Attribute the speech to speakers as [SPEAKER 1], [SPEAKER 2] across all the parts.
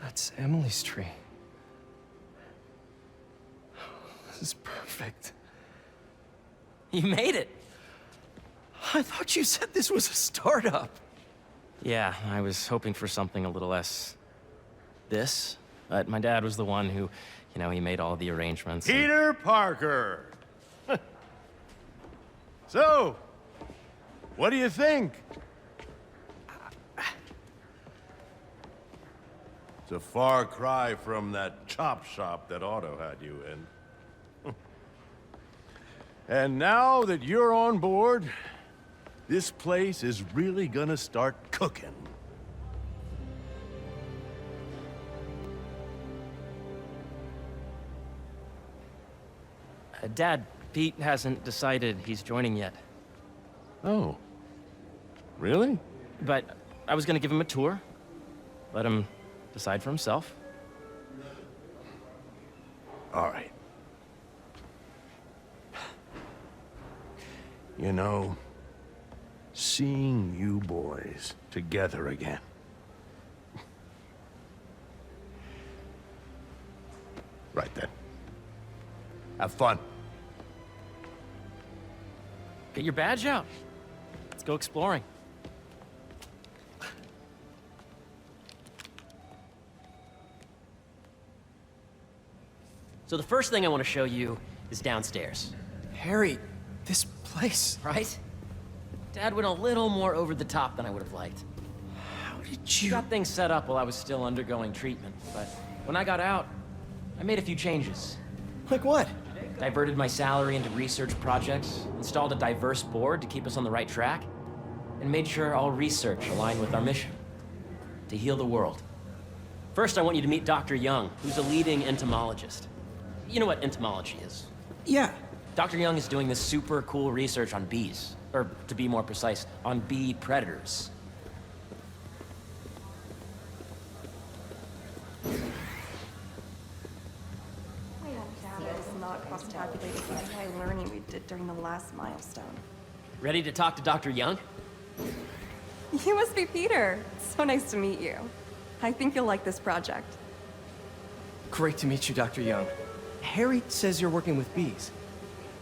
[SPEAKER 1] That's Emily's tree. This is perfect.
[SPEAKER 2] You made it!
[SPEAKER 1] I thought you said this was a startup.
[SPEAKER 2] Yeah, I was hoping for something a little less... this. But my dad was the one who, he made all the arrangements.
[SPEAKER 3] Peter Parker! So, what do you think? It's a far cry from that chop shop that Otto had you in. And now that you're on board, this place is really gonna start cooking.
[SPEAKER 2] Dad, Pete hasn't decided he's joining yet.
[SPEAKER 3] Oh. Really?
[SPEAKER 2] But I was gonna give him a tour. Let him decide for himself.
[SPEAKER 3] All right. You know, seeing you boys together again. Right then. Have fun.
[SPEAKER 2] Get your badge out. Let's go exploring. So the first thing I want to show you is downstairs.
[SPEAKER 1] Harry, this place...
[SPEAKER 2] Right? Dad went a little more over the top than I would have liked.
[SPEAKER 1] How did
[SPEAKER 2] He
[SPEAKER 1] you...
[SPEAKER 2] got things set up while I was still undergoing treatment, but when I got out, I made a few changes.
[SPEAKER 1] Like what?
[SPEAKER 2] Diverted my salary into research projects, installed a diverse board to keep us on the right track, and made sure all research aligned with our mission, to heal the world. First, I want you to meet Dr. Young, who's a leading entomologist. You know what entomology is?
[SPEAKER 1] Yeah.
[SPEAKER 2] Dr. Young is doing this super cool research on bees, or to be more precise, on bee predators.
[SPEAKER 4] Cross-tabulated the entire learning we did during the last milestone.
[SPEAKER 2] Ready to talk to Dr. Young?
[SPEAKER 4] You must be Peter. So nice to meet you. I think you'll like this project.
[SPEAKER 1] Great to meet you, Dr. Young. Harry says you're working with bees.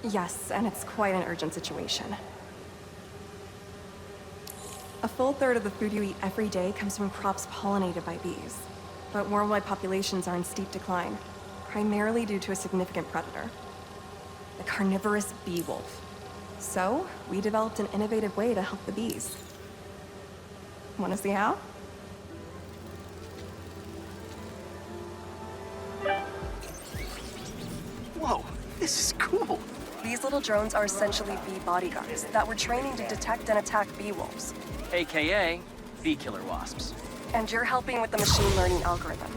[SPEAKER 4] Yes, and it's quite an urgent situation. A full third of the food you eat every day comes from crops pollinated by bees. But worldwide populations are in steep decline, primarily due to a significant predator, the carnivorous bee wolf. So, we developed an innovative way to help the bees. Want to see how?
[SPEAKER 1] Whoa, this is cool.
[SPEAKER 4] These little drones are essentially bee bodyguards that we're training to detect and attack bee wolves.
[SPEAKER 2] AKA bee killer wasps.
[SPEAKER 4] And you're helping with the machine learning algorithm.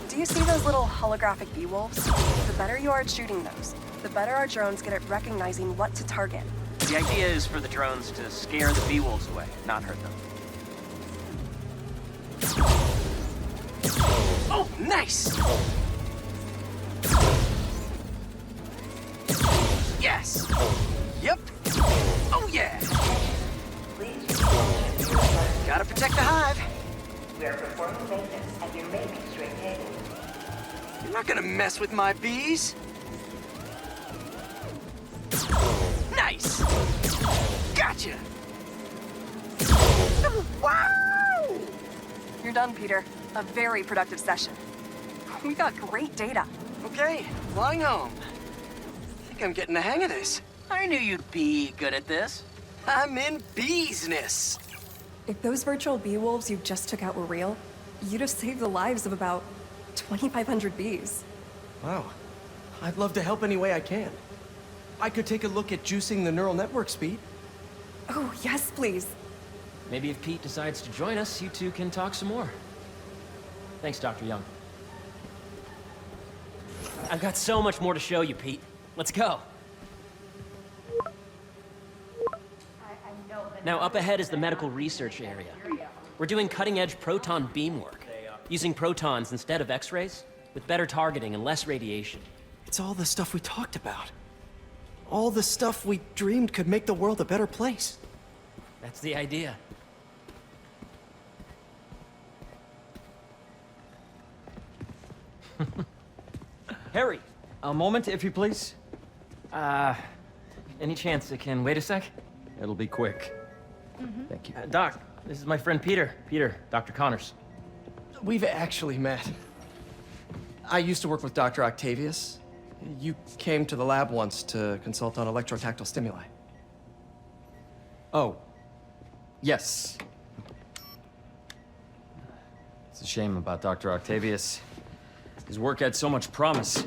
[SPEAKER 4] Do you see those little holographic bee wolves? The better you are at shooting those, the better our drones get at recognizing what to target.
[SPEAKER 2] The idea is for the drones to scare the bee wolves away, not hurt them.
[SPEAKER 1] Oh, nice! Yes! Yep! Oh, yeah! Gotta protect the hive.
[SPEAKER 5] We are performing maintenance, and you may be straight cable.
[SPEAKER 1] You're not gonna mess with my bees. Nice! Gotcha! Wow!
[SPEAKER 4] You're done, Peter. A very productive session. We got great data.
[SPEAKER 1] Okay, flying home. I think I'm getting the hang of this.
[SPEAKER 2] I knew you'd be good at this.
[SPEAKER 1] I'm in beesness.
[SPEAKER 4] If those virtual bee wolves you just took out were real, you'd have saved the lives of about 2,500 bees.
[SPEAKER 1] Wow. I'd love to help any way I can. I could take a look at juicing the neural network speed.
[SPEAKER 4] Oh, yes, please.
[SPEAKER 2] Maybe if Pete decides to join us, you two can talk some more. Thanks, Dr. Young. I've got so much more to show you, Pete. Let's go. Now, up ahead is the medical research area. We're doing cutting-edge proton beam work, using protons instead of X-rays, with better targeting and less radiation.
[SPEAKER 1] It's all the stuff we talked about. All the stuff we dreamed could make the world a better place.
[SPEAKER 2] That's the idea. Harry, a moment, if you please. Any chance it can wait a sec?
[SPEAKER 6] It'll be quick. Thank you.
[SPEAKER 2] Doc, this is my friend Peter. Peter, Dr. Connors.
[SPEAKER 1] We've actually met. I used to work with Dr. Octavius. You came to the lab once to consult on electrotactile stimuli.
[SPEAKER 6] Oh. Yes. It's a shame about Dr. Octavius. His work had so much promise.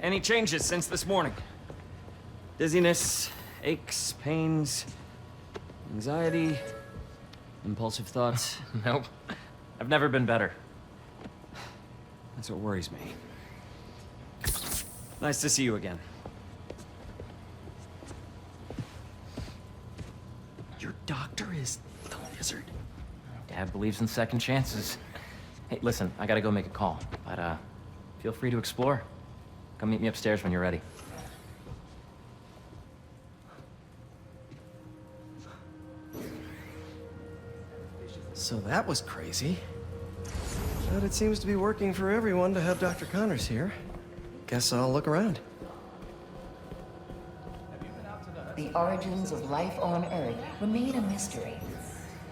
[SPEAKER 6] Any changes since this morning? Dizziness, aches, pains, anxiety, impulsive thoughts.
[SPEAKER 2] Nope. I've never been better.
[SPEAKER 6] That's what worries me. Nice to see you again.
[SPEAKER 1] Your doctor is the lizard.
[SPEAKER 2] Dad believes in second chances. Hey, listen, I gotta go make a call, but feel free to explore. Come meet me upstairs when you're ready.
[SPEAKER 1] So that was crazy. But it seems to be working for everyone to have Dr. Connors here. Guess I'll look around.
[SPEAKER 5] The origins of life on Earth remain a mystery.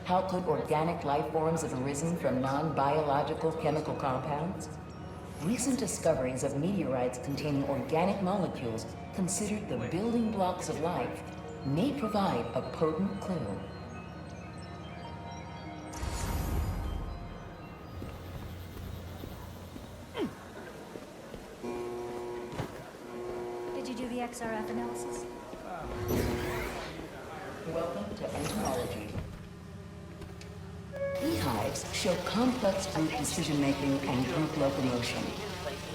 [SPEAKER 5] How could organic life forms have arisen from non-biological chemical compounds? Recent discoveries of meteorites containing organic molecules considered the building blocks of life may provide a potent clue.
[SPEAKER 7] Did you do the XRF analysis?
[SPEAKER 5] Welcome to entomology. Beehives show complex group decision-making and group locomotion.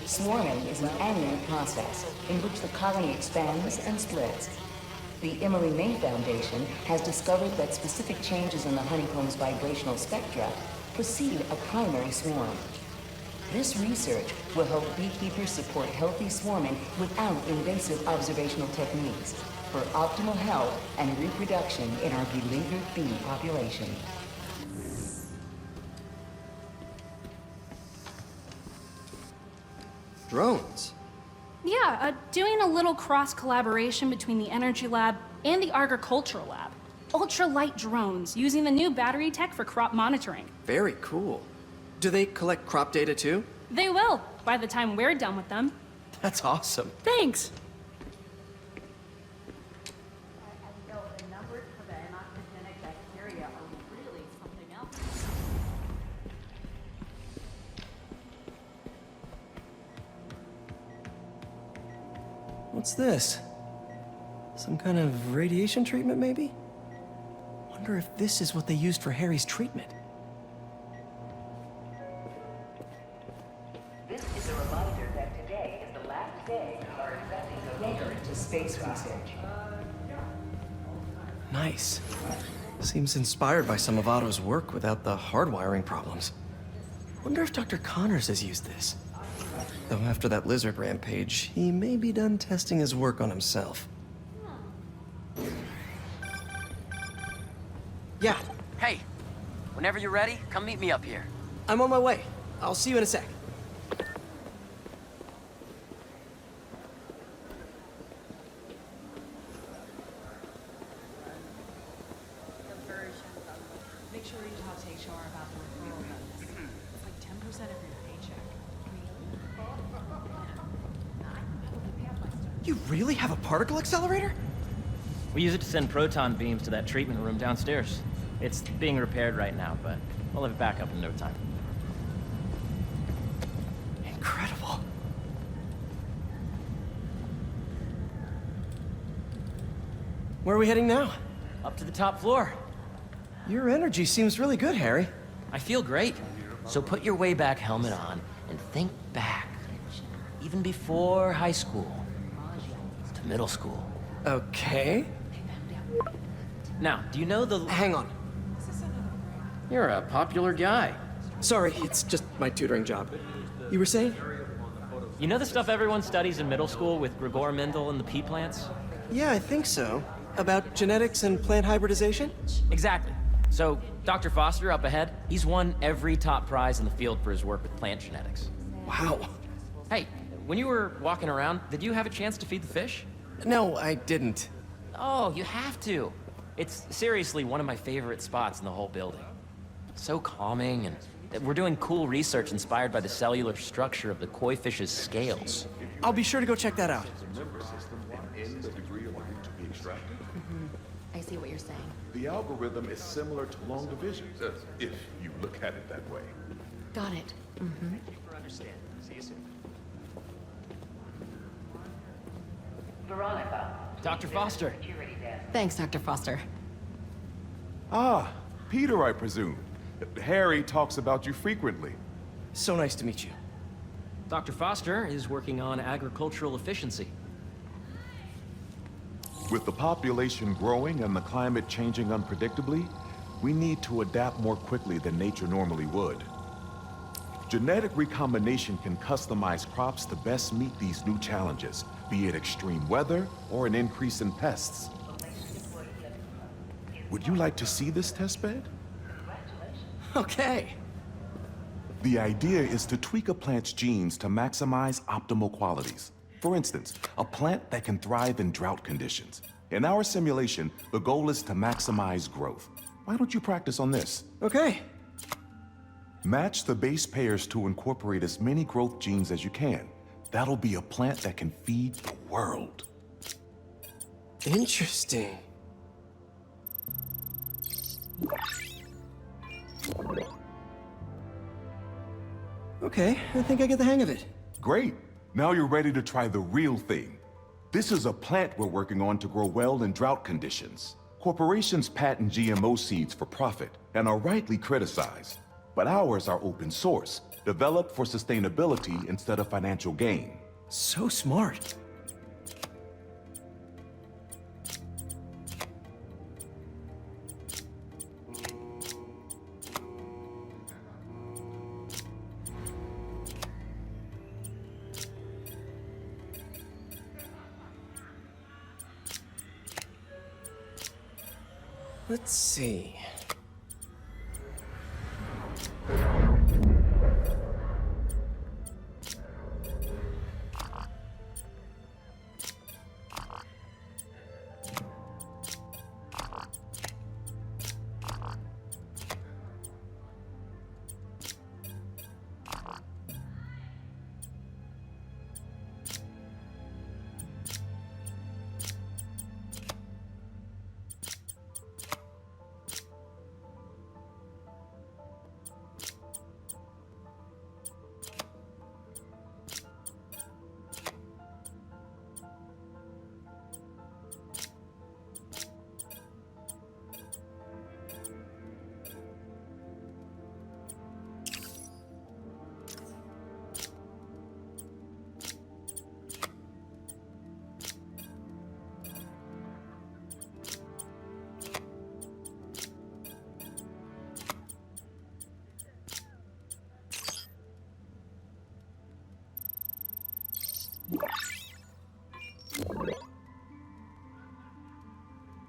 [SPEAKER 5] Swarming is an annual process in which the colony expands and splits. The Emory May Foundation has discovered that specific changes in the honeycomb's vibrational spectra precede a primary swarm. This research will help beekeepers support healthy swarming without invasive observational techniques for optimal health and reproduction in our beleaguered bee population.
[SPEAKER 1] Drones?
[SPEAKER 7] Yeah, doing a little cross-collaboration between the Energy Lab and the Agricultural Lab. Ultralight drones, using the new battery tech for crop monitoring.
[SPEAKER 1] Very cool. Do they collect crop data too?
[SPEAKER 7] They will, by the time we're done with them.
[SPEAKER 1] That's awesome.
[SPEAKER 7] Thanks!
[SPEAKER 1] What's this? Some kind of radiation treatment, maybe? Wonder if this is what they used for Harry's treatment.
[SPEAKER 5] This is a reminder that today is the last day of our investing donation to space research.
[SPEAKER 1] Nice. Seems inspired by some of Otto's work without the hardwiring problems. Wonder if Dr. Connors has used this. Though after that lizard rampage, he may be done testing his work on himself. Yeah,
[SPEAKER 2] Hey, whenever you're ready, come meet me up here.
[SPEAKER 1] I'm on my way. I'll see you in a sec.
[SPEAKER 8] Make sure you talk to HR about the referral bonus. It's like 10% of your paycheck.
[SPEAKER 1] You really have a particle accelerator?
[SPEAKER 2] We use it to send proton beams to that treatment room downstairs. It's being repaired right now, but we'll have it back up in no time.
[SPEAKER 1] Incredible. Where are we heading now?
[SPEAKER 2] Up to the top floor.
[SPEAKER 1] Your energy seems really good, Harry.
[SPEAKER 2] I feel great. So put your way back helmet on and think back. Even before high school. To middle school.
[SPEAKER 1] Okay.
[SPEAKER 2] Now, do you know the...
[SPEAKER 1] Hang on.
[SPEAKER 2] You're a popular guy.
[SPEAKER 1] Sorry, it's just my tutoring job. You were saying?
[SPEAKER 2] You know the stuff everyone studies in middle school with Gregor Mendel and the pea plants?
[SPEAKER 1] Yeah, I think so. About genetics and plant hybridization?
[SPEAKER 2] Exactly. So, Dr. Foster up ahead, he's won every top prize in the field for his work with plant genetics.
[SPEAKER 1] Wow.
[SPEAKER 2] Hey, when you were walking around, did you have a chance to feed the fish?
[SPEAKER 1] No, I didn't.
[SPEAKER 2] Oh, you have to. It's seriously one of my favorite spots in the whole building. So calming, and we're doing cool research inspired by the cellular structure of the koi fish's scales.
[SPEAKER 1] I'll be sure to go check that out.
[SPEAKER 9] I see what you're saying.
[SPEAKER 10] The algorithm is similar to long division, if you look at it that way.
[SPEAKER 9] Got it.
[SPEAKER 2] Dr. Foster.
[SPEAKER 9] Thanks, Dr. Foster.
[SPEAKER 10] Ah, Peter, I presume. Harry talks about you frequently.
[SPEAKER 1] So nice to meet you.
[SPEAKER 2] Dr. Foster is working on agricultural efficiency.
[SPEAKER 10] With the population growing and the climate changing unpredictably, we need to adapt more quickly than nature normally would. Genetic recombination can customize crops to best meet these new challenges, be it extreme weather or an increase in pests. Would you like to see this testbed?
[SPEAKER 1] Okay.
[SPEAKER 10] The idea is to tweak a plant's genes to maximize optimal qualities. For instance, a plant that can thrive in drought conditions. In our simulation, the goal is to maximize growth. Why don't you practice on this?
[SPEAKER 1] Okay.
[SPEAKER 10] Match the base pairs to incorporate as many growth genes as you can. That'll be a plant that can feed the world.
[SPEAKER 1] Interesting. Okay, I think I get the hang of it.
[SPEAKER 10] Great. Now you're ready to try the real thing. This is a plant we're working on to grow well in drought conditions. Corporations patent GMO seeds for profit and are rightly criticized. But ours are open source, developed for sustainability instead of financial gain.
[SPEAKER 1] So smart. Let's see.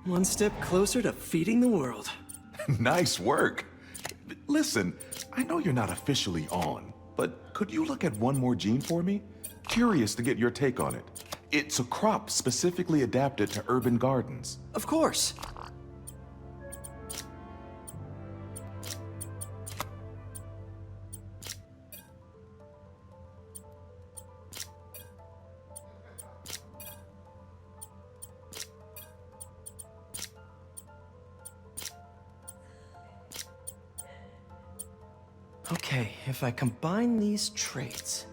[SPEAKER 1] One step closer to feeding the world.
[SPEAKER 10] Nice work. Listen, I know you're not officially on, but could you look at one more gene for me? Curious to get your take on it. It's a crop specifically adapted to urban gardens.
[SPEAKER 1] Of course. Okay, if I combine these traits...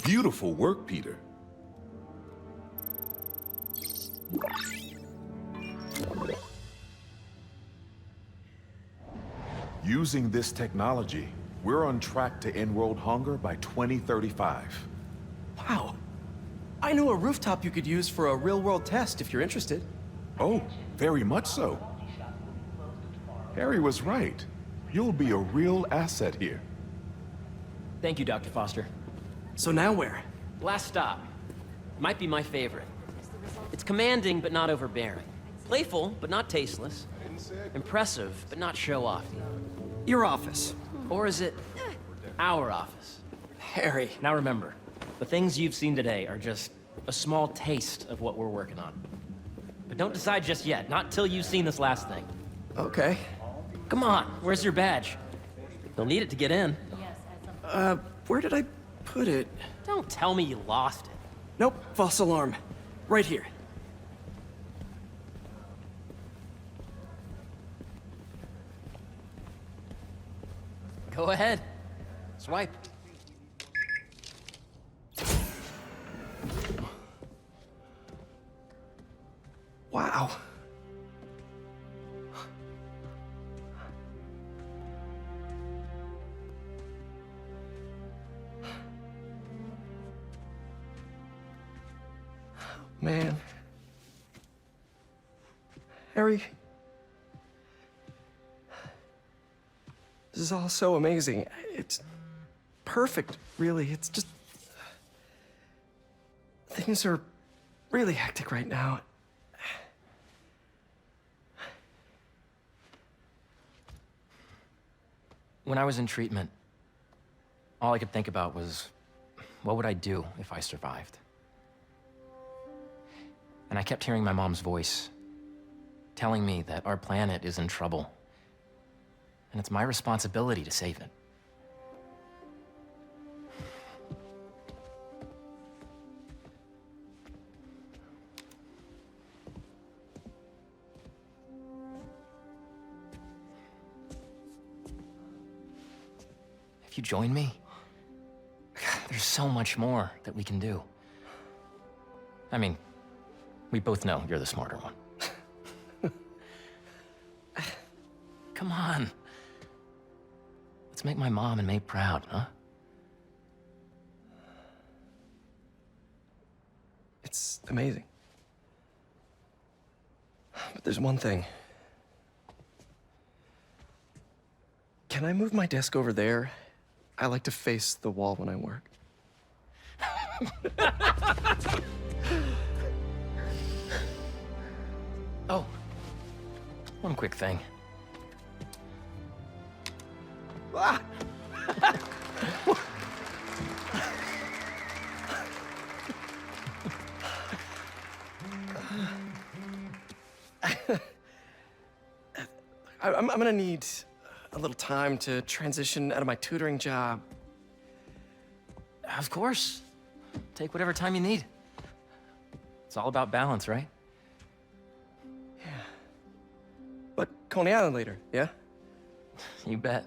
[SPEAKER 10] Beautiful work, Peter. Using this technology, we're on track to end world hunger by 2035.
[SPEAKER 1] Wow. I know a rooftop you could use for a real-world test if you're interested.
[SPEAKER 10] Oh, very much so. Harry was right. You'll be a real asset here.
[SPEAKER 2] Thank you, Dr. Foster.
[SPEAKER 1] So now where?
[SPEAKER 2] Last stop. Might be my favorite. It's commanding, but not overbearing. Playful, but not tasteless. Impressive, but not show-offy.
[SPEAKER 1] Your office.
[SPEAKER 2] Or is it our office?
[SPEAKER 1] Harry.
[SPEAKER 2] Now remember, the things you've seen today are just a small taste of what we're working on. But don't decide just yet, not till you've seen this last thing.
[SPEAKER 1] Okay.
[SPEAKER 2] Come on, where's your badge? You'll need it to get in.
[SPEAKER 1] Where did I put it?
[SPEAKER 2] Don't tell me you lost it.
[SPEAKER 1] Nope, false alarm. Right here.
[SPEAKER 2] Go ahead. Swipe.
[SPEAKER 1] Wow. Man. Harry. This is all so amazing. It's perfect, really. It's just... Things are really hectic right now.
[SPEAKER 2] When I was in treatment, all I could think about was, what would I do if I survived? And I kept hearing my mom's voice, telling me that our planet is in trouble, and it's my responsibility to save it. If you join me, there's so much more that we can do. I mean, we both know you're the smarter one. Come on. Let's make my mom and May proud, huh?
[SPEAKER 1] It's amazing. But there's one thing. Can I move my desk over there? I like to face the wall when I work.
[SPEAKER 2] Oh, one quick thing.
[SPEAKER 1] Ah! I'm gonna need a little time to transition out of my tutoring job.
[SPEAKER 2] Of course. Take whatever time you need. It's all about balance, right?
[SPEAKER 1] But Coney Island later, yeah?
[SPEAKER 2] You bet.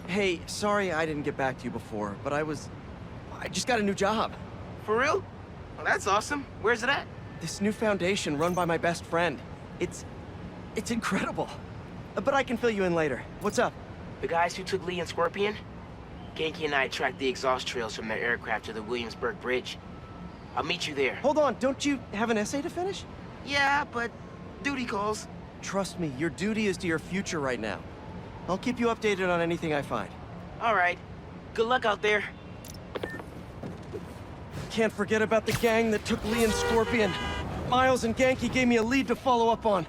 [SPEAKER 1] Hey, sorry I didn't get back to you before, but I just got a new job.
[SPEAKER 11] For real? Well, that's awesome. Where's it at?
[SPEAKER 1] This new foundation run by my best friend. It's incredible. But I can fill you in later. What's up?
[SPEAKER 11] The guys who took Lee and Scorpion? Genki and I tracked the exhaust trails from their aircraft to the Williamsburg Bridge. I'll meet you there.
[SPEAKER 1] Hold on, don't you have an essay to finish?
[SPEAKER 11] Yeah, but duty calls.
[SPEAKER 1] Trust me, your duty is to your future right now. I'll keep you updated on anything I find.
[SPEAKER 11] All right. Good luck out there.
[SPEAKER 1] Can't forget about the gang that took Lee and Scorpion. Miles and Genki gave me a lead to follow up on.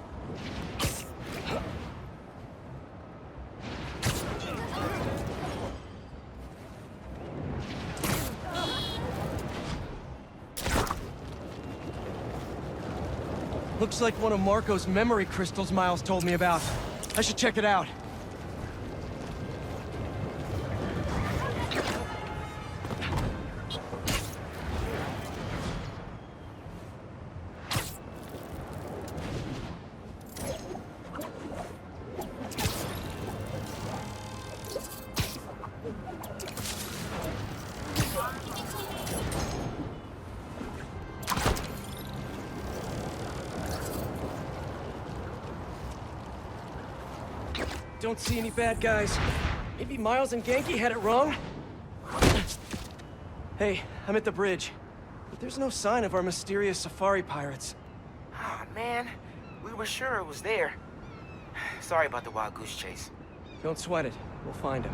[SPEAKER 1] Looks like one of Marco's memory crystals Miles told me about. I should check it out. don't see any bad guys. Maybe Miles and Genki had it wrong? Hey, I'm at the bridge. But there's no sign of our mysterious safari pirates.
[SPEAKER 11] Ah, man. We were sure it was there. Sorry about the wild goose chase.
[SPEAKER 1] Don't sweat it. We'll find him.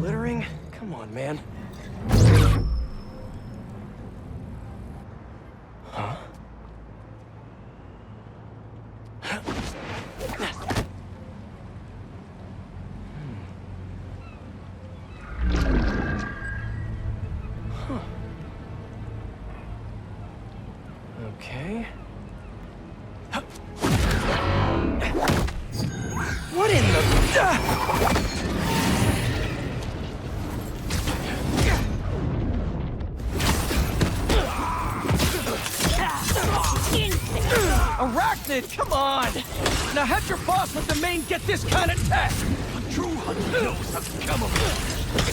[SPEAKER 1] Littering? Come on, man. Huh? Okay. What in the... Arachnid, come on! Now have your boss let the main get this kind of tech! A true hunter knows how to come up.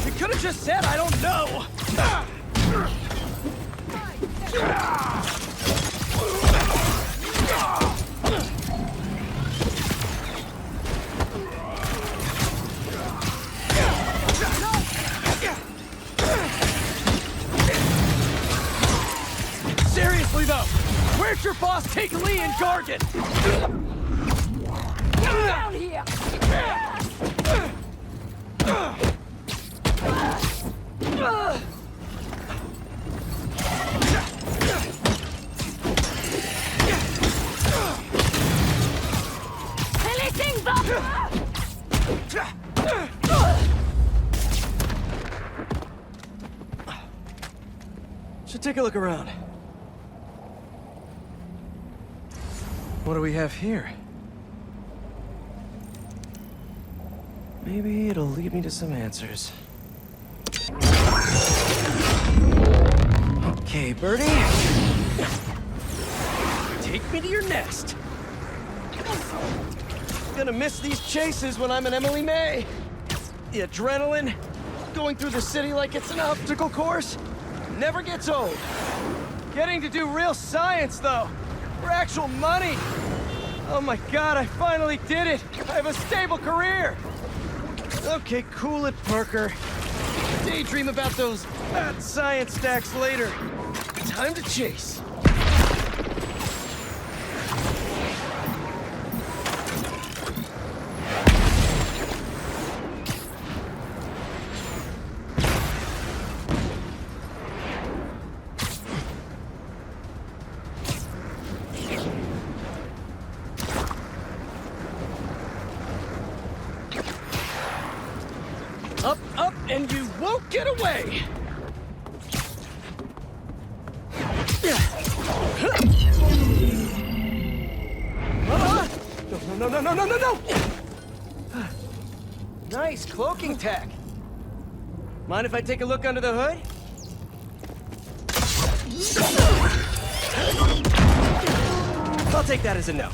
[SPEAKER 1] You could have just said I don't know! Seriously though, where'd your boss take Lee and Gargan? Down here! Should take a look around. What do we have here? Maybe it'll lead me to some answers. Okay, Birdie. Take me to your nest. Gonna miss these chases when I'm an Emily May. The adrenaline, going through the city like it's an obstacle course, never gets old. Getting to do real science, though. For actual money! Oh my god, I finally did it! I have a stable career! Okay, cool it, Parker. Daydream about those bad science stacks later. Time to chase. Up, up, and you won't get away! No! Nice cloaking tech. Mind if I take a look under the hood? I'll take that as a no.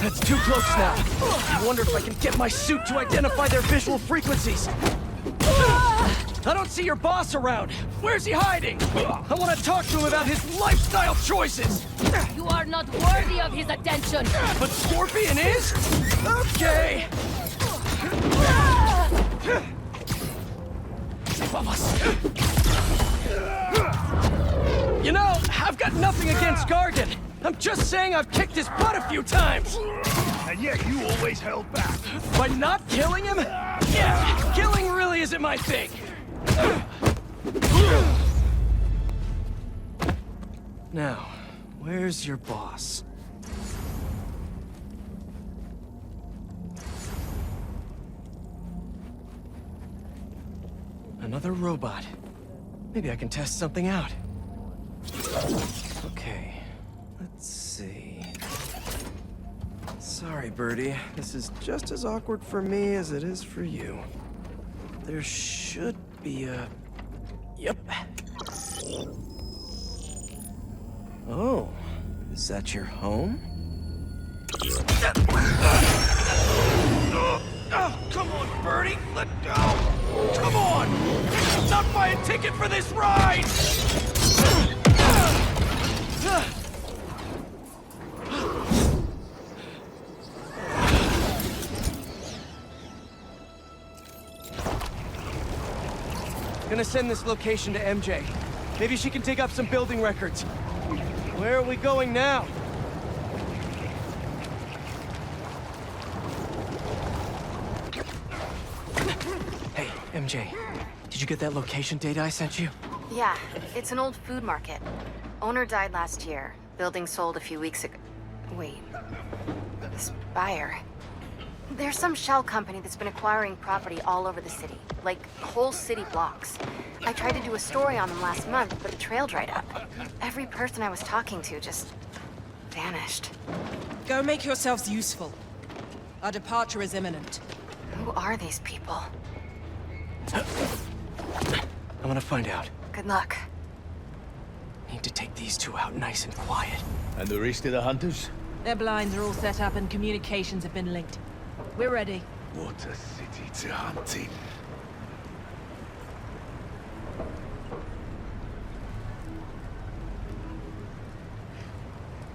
[SPEAKER 1] That's too close now. I wonder if I can get my suit to identify their visual frequencies. I don't see your boss around. Where's he hiding? I want to talk to him about his lifestyle choices.
[SPEAKER 12] You are not worthy of his attention.
[SPEAKER 1] But Scorpion is? Okay. You know, I've got nothing against Gargan. I'm just saying I've kicked his butt a few times.
[SPEAKER 3] And yet you always held back.
[SPEAKER 1] By not killing him? Yeah, killing really isn't my thing. Now, where's your boss? Another robot. Maybe I can test something out. Okay, let's see. Sorry, Birdie. This is just as awkward for me as it is for you. There should be a... Yep. Oh, is that your home? Oh, come on, Birdie! Let go! Come on! Not buy a ticket for this ride! Gonna send this location to MJ. Maybe she can dig up some building records. Where are we going now? Hey, MJ. Did you get that location data I sent you?
[SPEAKER 13] Yeah, it's an old food market. Owner died last year. Building sold a few weeks ago. Wait. This buyer. There's some shell company that's been acquiring property all over the city. Like, whole city blocks. I tried to do a story on them last month, but the trail dried up. Every person I was talking to just vanished.
[SPEAKER 8] Go make yourselves useful. Our departure is imminent.
[SPEAKER 13] Who are these people?
[SPEAKER 1] I'm gonna find out.
[SPEAKER 13] Good luck.
[SPEAKER 1] Need to take these two out nice and quiet.
[SPEAKER 3] And the rest of the hunters?
[SPEAKER 8] Their blinds are all set up and communications have been linked. We're ready.
[SPEAKER 3] What a city to hunt in.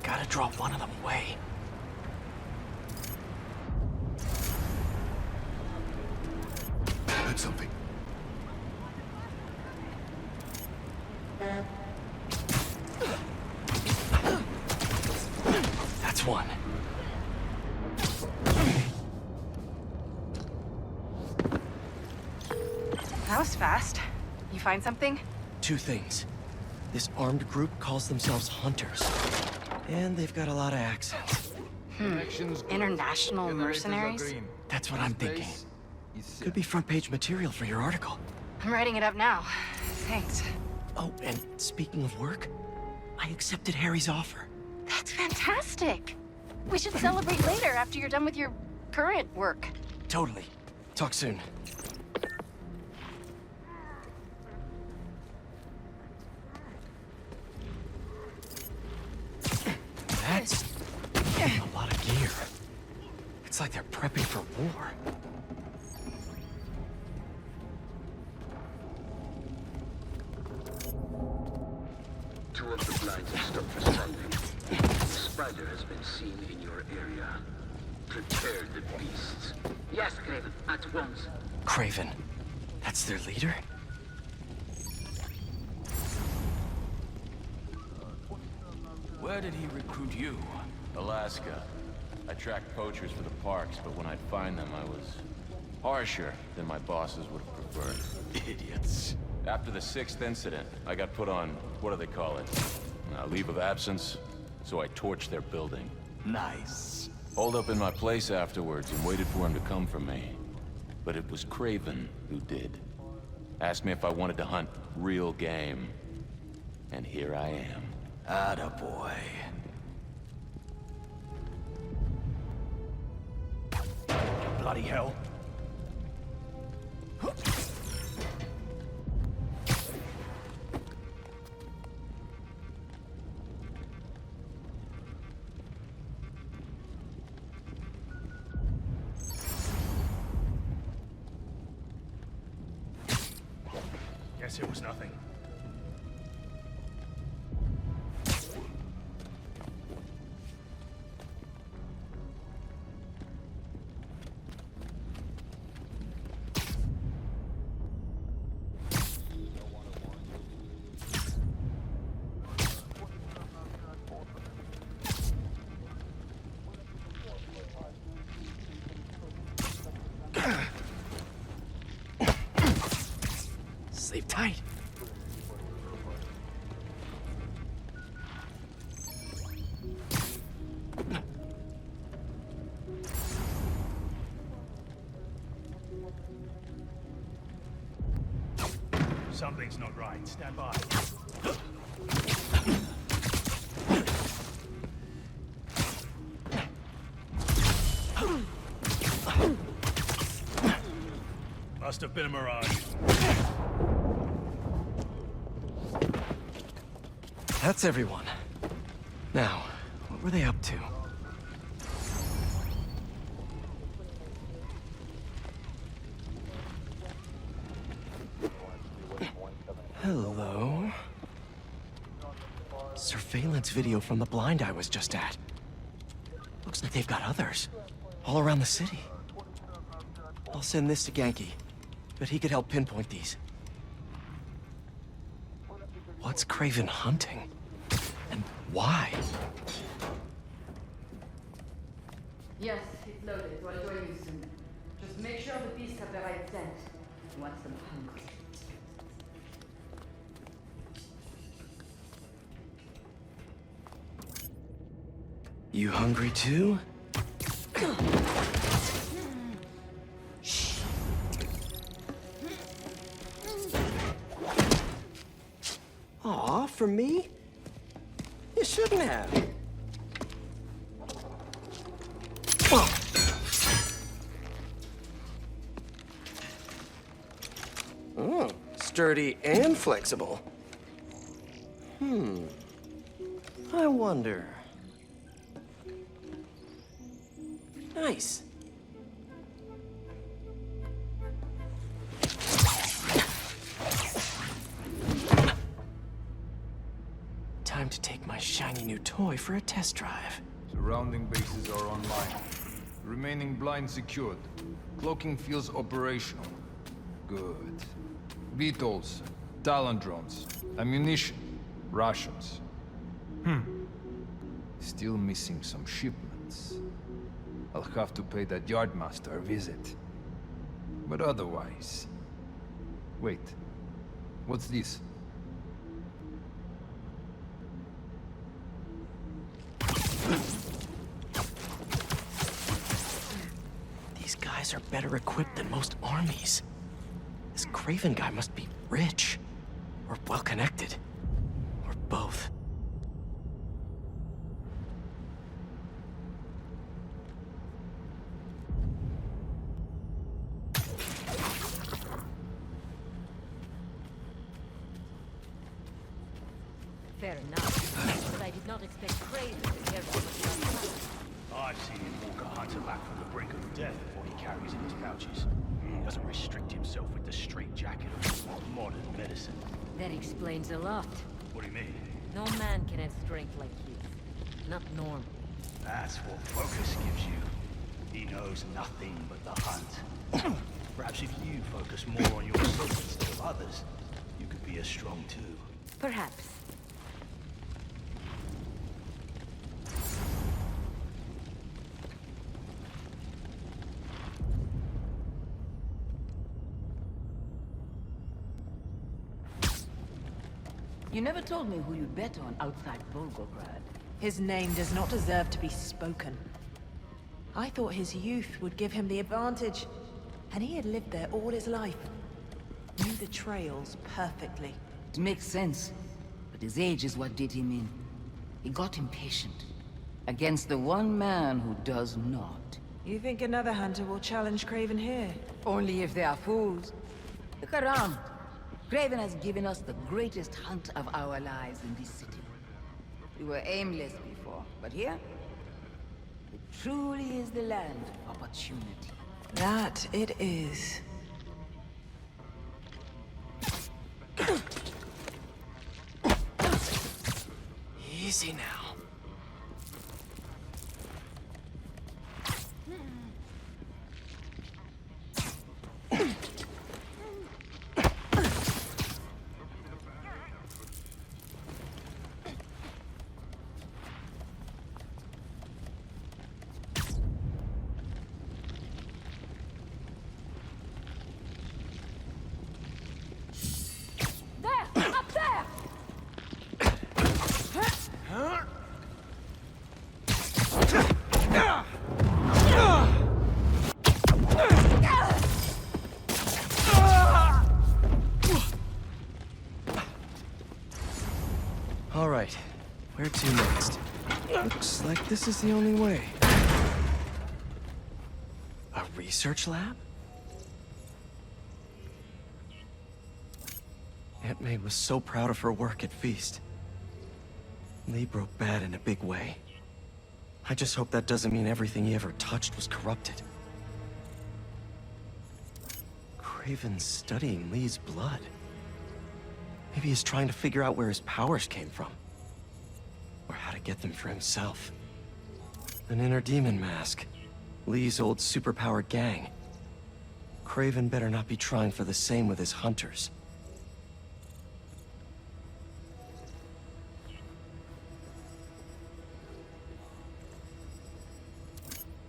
[SPEAKER 1] Gotta drop one of them away.
[SPEAKER 3] Heard something.
[SPEAKER 1] That's one.
[SPEAKER 13] That was fast. You find something?
[SPEAKER 1] Two things. This armed group calls themselves Hunters. And they've got a lot of accents.
[SPEAKER 13] International mercenaries?
[SPEAKER 1] That's what I'm thinking. Could be front page material for your article.
[SPEAKER 13] I'm writing it up now. Thanks.
[SPEAKER 1] Oh, and speaking of work, I accepted Harry's offer.
[SPEAKER 13] That's fantastic. We should celebrate later after you're done with your current work.
[SPEAKER 1] Totally. Talk soon. That's a lot of gear. It's like they're prepping for war.
[SPEAKER 14] Two of the blinds have stopped responding. The spider has been seen in your area. Prepare the beasts. Yes, Craven, at once.
[SPEAKER 1] Craven. That's their leader?
[SPEAKER 15] Where did he recruit you?
[SPEAKER 16] Alaska. I tracked poachers for the parks, but when I'd find them, I was harsher than my bosses would have preferred.
[SPEAKER 15] Idiots.
[SPEAKER 16] After the 6th incident, I got put on, what do they call it? Leave of absence, so I torched their building.
[SPEAKER 15] Nice.
[SPEAKER 16] Holed up in my place afterwards and waited for him to come for me. But it was Craven who did. Asked me if I wanted to hunt real game. And here I am.
[SPEAKER 15] Attaboy. Bloody hell. Guess it was nothing.
[SPEAKER 1] Sleep tight.
[SPEAKER 15] Something's not right. Stand by. Must have been a mirage.
[SPEAKER 1] That's everyone. Now, what were they up to? Hello. surveillance video from the blind I was just at. Looks like they've got others, all around the city. I'll send this to Genki, but he could help pinpoint these. What's Craven hunting? And why?
[SPEAKER 17] Yes, it's loaded. We'll join you soon. Just make sure the beasts have the right scent. You want them hungry.
[SPEAKER 1] You hungry too? Aw, for me? You shouldn't have. Oh, sturdy and flexible. I wonder. Nice. Time to take my shiny new toy for a test drive.
[SPEAKER 18] Surrounding bases are online. Remaining blind secured. Cloaking feels operational. Good. Beetles, Talon drones, ammunition, rations. Still missing some shipments. I'll have to pay that yardmaster a visit. But otherwise... Wait. What's this?
[SPEAKER 1] These guys are better equipped than most armies. This Craven guy must be rich, or well-connected, or both.
[SPEAKER 12] Fair enough, but I did not expect Craven to care so much about that.
[SPEAKER 15] I've seen him walk a hunter back from the brink of death before he carries in his pouches. He doesn't restrict himself with the straight jacket of modern medicine.
[SPEAKER 12] That explains a lot.
[SPEAKER 15] What do you mean?
[SPEAKER 12] No man can have strength like his. Not normal.
[SPEAKER 15] That's what focus gives you. He knows nothing but the hunt. Perhaps if you focus more on yourself instead of others, you could be as strong too.
[SPEAKER 12] Perhaps.
[SPEAKER 17] You never told me who you'd bet on outside Volgograd. His name does not deserve to be spoken. I thought his youth would give him the advantage, and he had lived there all his life. Knew the trails perfectly.
[SPEAKER 5] It makes sense, but his age is what did him in. He got impatient. Against the one man who does not.
[SPEAKER 17] You think another hunter will challenge Craven here?
[SPEAKER 5] Only if they are fools. Look around. Craven has given us the greatest hunt of our lives in this city. We were aimless before, but here, it truly is the land of opportunity.
[SPEAKER 17] That it is.
[SPEAKER 1] Easy now. All right, where to next? Looks like this is the only way. A research lab? Aunt May was so proud of her work at Feast. Lee broke bad in a big way. I just hope that doesn't mean everything he ever touched was corrupted. Craven's studying Lee's blood. Maybe he's trying to figure out where his powers came from. or how to get them for himself. An inner demon mask. Lee's old superpowered gang. Kraven better not be trying for the same with his hunters.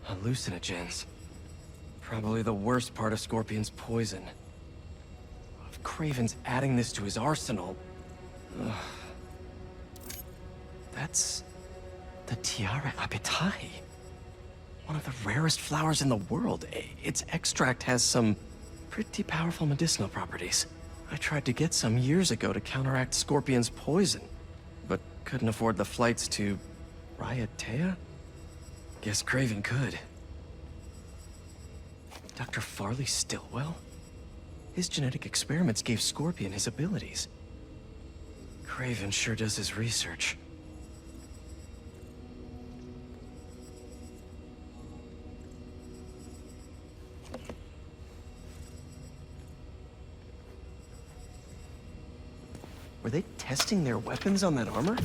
[SPEAKER 1] Hallucinogens. Probably the worst part of Scorpion's poison. If Kraven's adding this to his arsenal... Ugh. That's... the Tiara Apitai. One of the rarest flowers in the world. Its extract has some pretty powerful medicinal properties. I tried to get some years ago to counteract Scorpion's poison, but couldn't afford the flights to Raiatea? Guess Kraven could. Dr. Farley Stillwell? His genetic experiments gave Scorpion his abilities. Kraven sure does his research. Were they testing their weapons on that armor?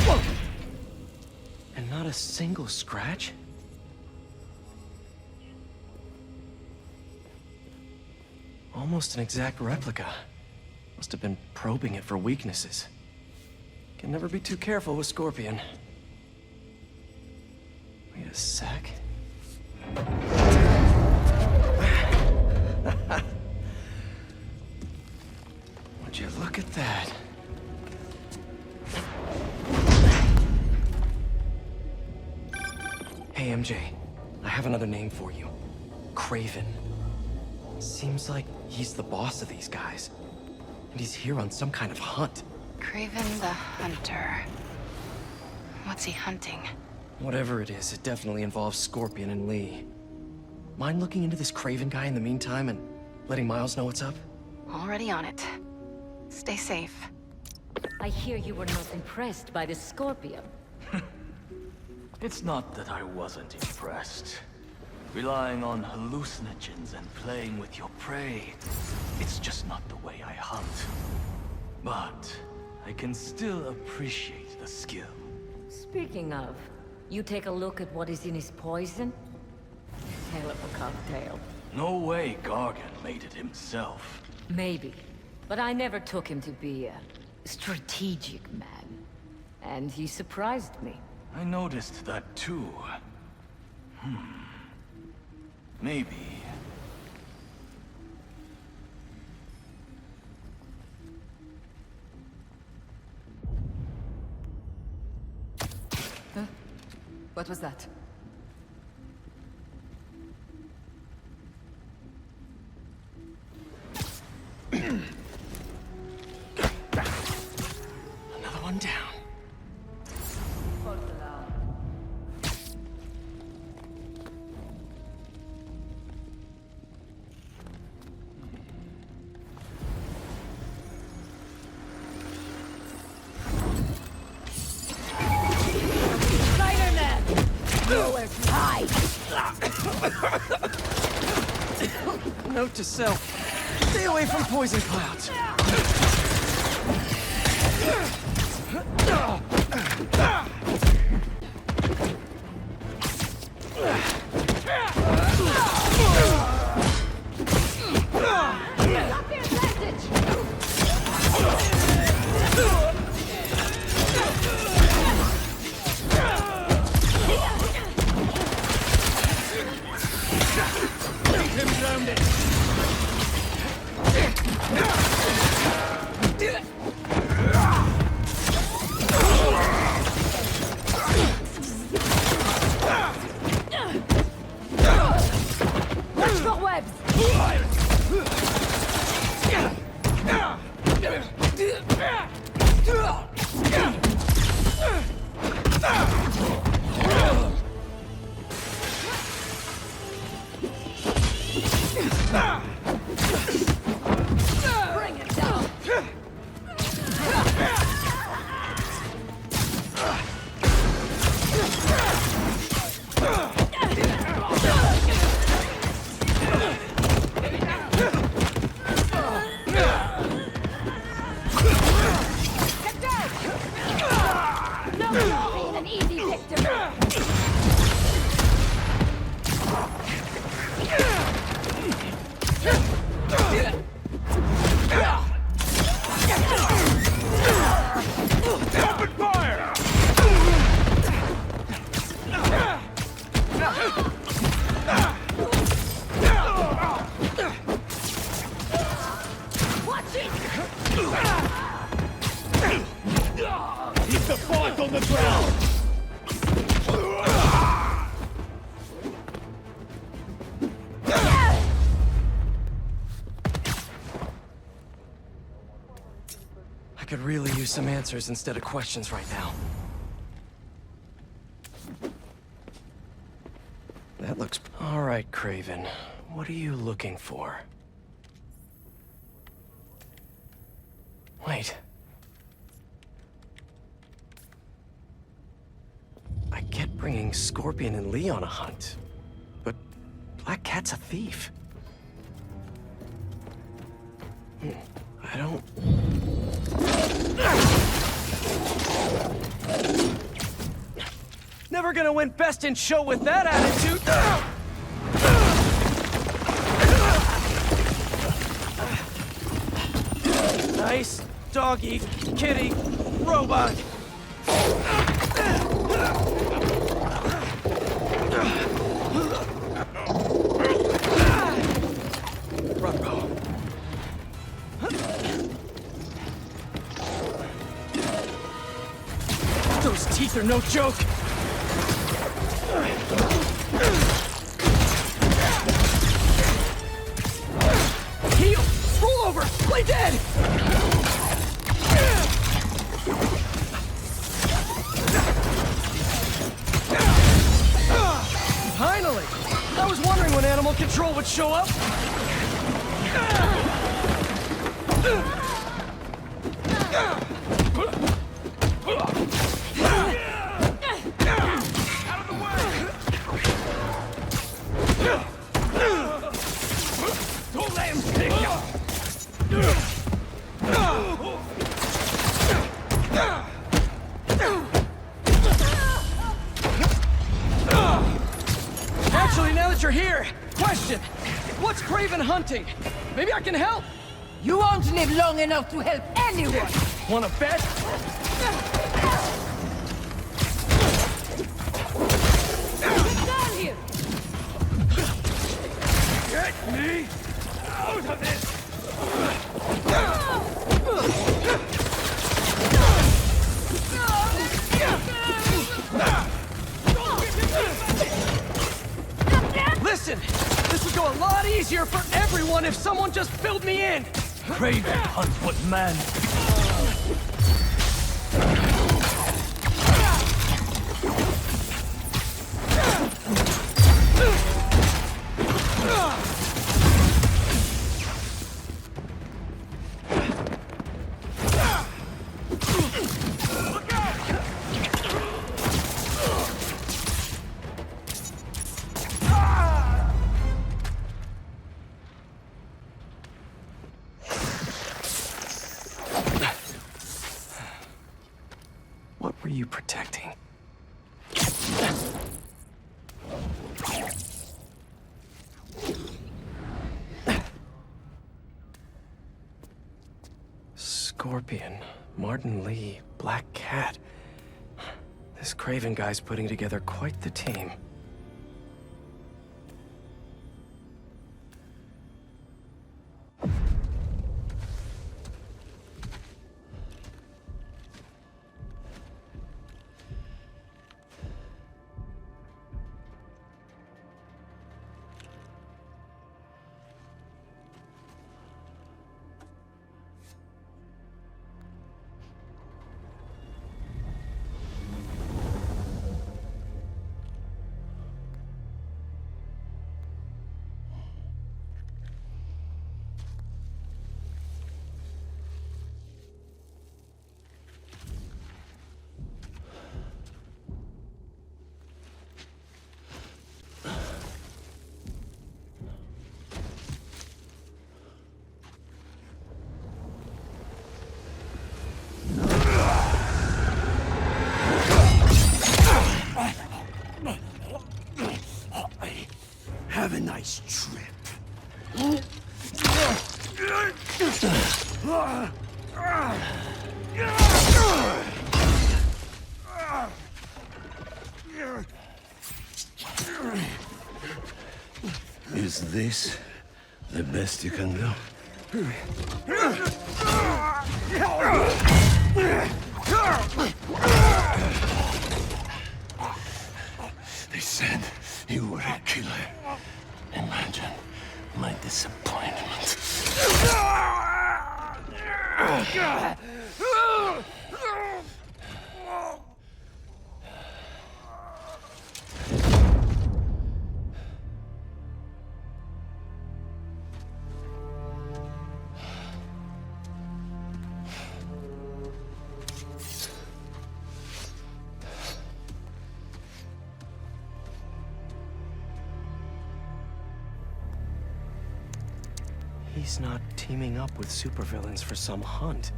[SPEAKER 1] Whoa! And not a single scratch? Almost an exact replica. Must have been probing it for weaknesses. Can never be too careful with Scorpion. Wait a sec. Would you look at that? Hey, MJ. I have another name for you. Kraven. Seems like he's the boss of these guys. And he's here on some kind of hunt.
[SPEAKER 13] Kraven the Hunter. What's he hunting?
[SPEAKER 1] Whatever it is, it definitely involves Scorpion and Lee. Mind looking into this Kraven guy in the meantime and letting Miles know what's up?
[SPEAKER 13] Already on it. Stay safe.
[SPEAKER 12] I hear you were not impressed by the Scorpion.
[SPEAKER 15] It's not that I wasn't impressed. Relying on hallucinogens and playing with your prey, it's just not the way I hunt. But I can still appreciate the skill.
[SPEAKER 12] Speaking of, you take a look at what is in his poison? Hell of a cocktail.
[SPEAKER 15] No way Gargan made it himself.
[SPEAKER 12] Maybe, but I never took him to be a strategic man. And he surprised me.
[SPEAKER 15] I noticed that too. Maybe.
[SPEAKER 9] Huh? What was that?
[SPEAKER 1] Another one down.
[SPEAKER 12] Nowhere to hide!
[SPEAKER 1] Note to self. Stay away from poison clouds.
[SPEAKER 12] Watch for webs! Bring it down! Get down!
[SPEAKER 14] Watch it!
[SPEAKER 3] Keep the paws on the ground!
[SPEAKER 1] I could really use some answers instead of questions right now. That looks... All right, Craven. What are you looking for? Wait. I get bringing Scorpion and Lee on a hunt, but Black Cat's a thief. I don't... Never gonna win Best in Show with that attitude! Nice doggy, kitty, robot! Ruh-roh. Those teeth are no joke! Heal! Roll over! Play dead! Finally! I was wondering when Animal Control would show up!
[SPEAKER 3] Don't let him stick you!
[SPEAKER 1] Actually, now that you're here, question! What's Craven hunting? Maybe I can help!
[SPEAKER 12] You won't live long enough to help anyone!
[SPEAKER 1] Wanna bet?
[SPEAKER 12] Get down here!
[SPEAKER 3] Get me out of this!
[SPEAKER 1] Listen! This would go a lot easier for everyone if someone just filled me in!
[SPEAKER 15] Craven hunts what man...
[SPEAKER 1] What were you protecting? Scorpion, Martin Lee, Black Cat. This Craven guy's putting together quite the team.
[SPEAKER 3] Have a nice trip.
[SPEAKER 19] Is this the best you can do? They said you were a killer. Imagine my disappointment.
[SPEAKER 1] He's not teaming up with supervillains for some hunt.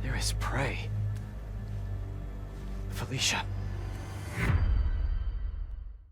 [SPEAKER 1] There is prey. Felicia.